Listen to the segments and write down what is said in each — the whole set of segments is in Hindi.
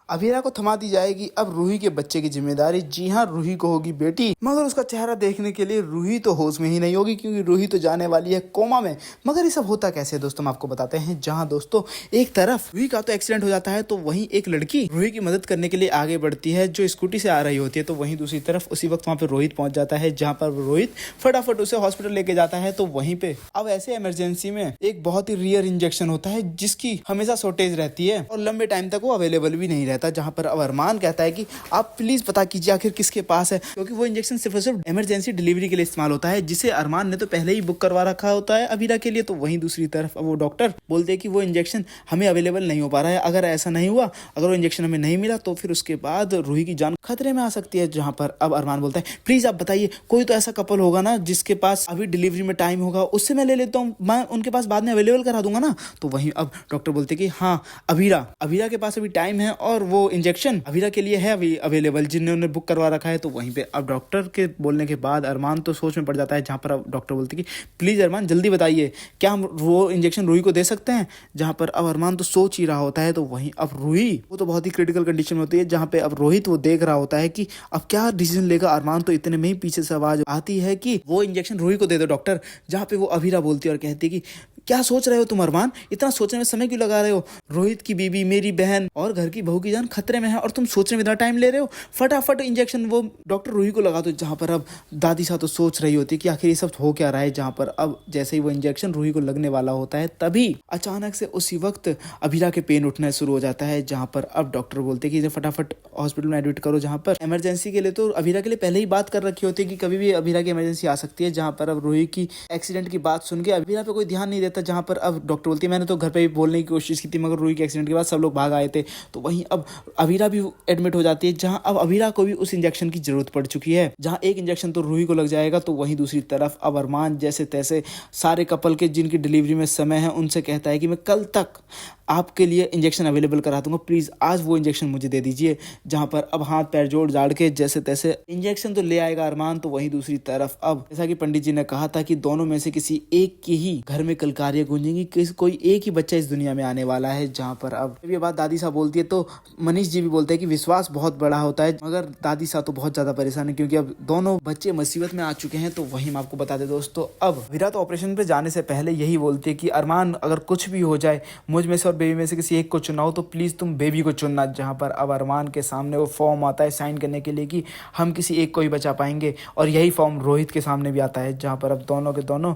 अभीरा को थमा दी जाएगी अब रूही के बच्चे की जिम्मेदारी। जी हाँ, रूही को होगी बेटी, मगर उसका चेहरा देखने के लिए रूही तो होश में ही नहीं होगी, क्योंकि रूही तो जाने वाली है कोमा में। मगर ये सब होता कैसे है दोस्तों, हम आपको बताते हैं। जहाँ दोस्तों एक तरफ रूही का तो एक्सीडेंट हो जाता है, तो वहीं एक लड़की रूही की मदद करने के लिए आगे बढ़ती है जो स्कूटी से आ रही होती है। तो वहीं दूसरी तरफ उसी वक्त वहाँ पे रोहित पहुंच जाता है, जहाँ पर रोहित फटाफट उसे हॉस्पिटल लेके जाता है। तो वहीं पे अब ऐसे इमरजेंसी में एक बहुत ही रेयर इंजेक्शन होता है जिसकी हमेशा शॉर्टेज रहती है और लंबे टाइम तक वो अवेलेबल भी नहीं रहता। जहाँ पर अब अरमान कहता है कि आप प्लीज पता कीजिए आखिर किसके पास है, क्योंकि वो इंजेक्शन सिर्फ और सिर्फ इमरजेंसी डिलीवरी के लिए इस्तेमाल होता है, जिसे अरमान ने तो पहले ही बुक करवा रखा होता है अभीरा के लिए। तो वहीं दूसरी तरफ अब वो डॉक्टर बोलते हैं कि वो इंजेक्शन हमें अवेलेबल नहीं हो पा रहा है। अगर ऐसा नहीं हुआ, अगर वो इंजेक्शन हमें नहीं मिला, तो फिर उसके बाद रूही की जान खतरे में आ सकती है। जहाँ पर अब अरमान बोलता है प्लीज आप बताइए, कोई तो ऐसा कपल होगा ना जिसके पास अभी डिलीवरी में टाइम होगा, उससे मैं ले लेता हूँ, मैं उनके पास बाद में अवेलेबल करा दूंगा ना। तो वहीं अब डॉक्टर बोलते कि हाँ, अभीरा के पास अभी टाइम है और वो इंजेक्शन अभीरा के लिए है अभी अवेलेबल, जिन्होंने बुक करवा रखा है। तो वहीं पे अब डॉक्टर के बोलने के बाद अरमान तो सोच में पड़ जाता है। जहाँ पर अब डॉक्टर बोलते कि प्लीज अरमान जल्दी बताइए, क्या हम वो इंजेक्शन रूही को दे सकते हैं। जहाँ पर अब अरमान तो सोच ही रहा होता है। तो वहीं अब रूही वो तो बहुत ही क्रिटिकल कंडीशन में होती है, जहाँ पे अब रोहित वो देख रहा होता है कि अब क्या डिसीजन लेगा अरमान। तो इतने में ही पीछे से आवाज आती है कि वो इंजेक्शन रूही को दे दो डॉक्टर। जहाँ पे वो अभीरा बोलती है और कहती है कि क्या सोच रहे हो तुम अरमान, इतना सोचने में समय क्यों लगा रहे हो। रोहित की बीबी, मेरी बहन और घर की बहू की जान खतरे में है और तुम सोचने में इतना टाइम ले रहे हो। फटाफट इंजेक्शन वो डॉक्टर रूही को लगा दो। जहाँ पर अब दादी सा तो सोच रही होती है कि आखिर ये सब हो क्या रहा है। जहाँ पर अब जैसे ही वो इंजेक्शन रूही को लगने वाला होता है, तभी अचानक से उसी वक्त अभीरा के पेन उठना शुरू हो जाता है। जहाँ पर अब डॉक्टर बोलते हैं कि इसे फटाफट हॉस्पिटल में एडमिट करो। जहाँ पर इमरजेंसी के लिए तो अभीरा के लिए पहले ही बात कर रखी होती है कि कभी भी अभीरा की इमरजेंसी आ सकती है। जहाँ पर अब रूही की एक्सीडेंट की बात सुन के अभीरा पे कोई ध्यान नहीं देता। जहाँ पर अब डॉक्टर बोलती है मैंने तो घर पे भी बोलने की कोशिश की थी, मगर रूही के एक्सीडेंट के बाद सब लोग भाग आए थे। तो वहीं अब अभीरा भी एडमिट हो जाती है, जहां अब अभीरा को भी उस इंजेक्शन की जरूरत पड़ चुकी है। जहां एक इंजेक्शन तो रूही को लग जाएगा, तो वहीं दूसरी तरफ अब अरमान जैसे तैसे सारे कपल के जिनकी डिलीवरी में समय है उनसे कहता है कि मैं कल तक आपके लिए इंजेक्शन अवेलेबल करा दूंगा, प्लीज आज वो इंजेक्शन मुझे दे दीजिए। जहां पर अब हाथ पैर जोड़ जाड़ के जैसे तैसे इंजेक्शन तो ले आएगा अरमान। तो वहीं दूसरी तरफ अब जैसा कि पंडित जी ने कहा था कि दोनों में से किसी एक के ही घर में कलकारियां गूंजेंगी, कोई एक ही बच्चा इस दुनिया में आने वाला है। जहाँ पर अब ये बात दादी साहब बोलती है, तो मनीष जी भी बोलते हैं कि विश्वास बहुत बड़ा होता है, मगर दादी साहब तो बहुत ज्यादा परेशान है क्योंकि अब दोनों बच्चे मुसीबत में आ चुके हैं। तो वहीं मैं आपको बता दे दोस्तों, अब विराट ऑपरेशन पे जाने से पहले यही बोलती है कि अरमान अगर कुछ भी हो जाए, मुझ में से और बेबी में से किसी एक को चुना हो, तो प्लीज तुम बेबी को चुनना। जहाँ पर अब अरमान के सामने वो फॉर्म आता है साइन करने के लिए कि हम किसी एक को ही बचा पाएंगे, और यही फॉर्म रोहित के सामने भी आता है। जहाँ पर अब दोनों के दोनों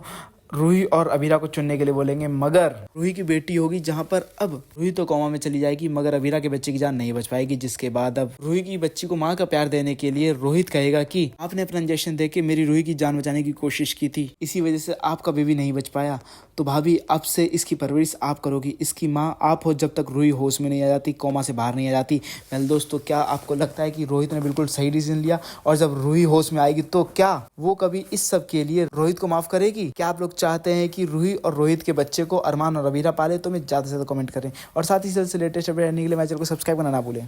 रूही और अभीरा को चुनने के लिए बोलेंगे, मगर रूही की बेटी होगी। जहां पर अब रूही तो कोमा में चली जाएगी, मगर अभीरा के बच्चे की जान नहीं बच पाएगी। जिसके बाद अब रूही की बच्ची को माँ का प्यार देने के लिए रोहित कहेगा कि आपने अपना इंजेक्शन देके मेरी रूही की जान बचाने की कोशिश की थी, इसी वजह से आपका बेबी नहीं बच पाया। तो भाभी अब से इसकी परवरिश आप करोगी, इसकी माँ आप हो जब तक रूही होश में नहीं आ जाती, कोमा से बाहर नहीं आ जाती। वेल दोस्तों, क्या आपको लगता है कि रोहित ने बिल्कुल सही डिसीजन लिया, और जब रूही होश में आएगी तो क्या वो कभी इस सब के लिए रोहित को माफ करेगी? क्या आप लोग चाहते हैं कि रूही और रोहित के बच्चे को अरमान और अभीरा पाले? तो मैं ज्यादा से ज्यादा कमेंट करें, और साथ ही साथ लेटेस्ट अपडेट जानने के लिए मेरे चैनल को सब्सक्राइब करना ना भूलें।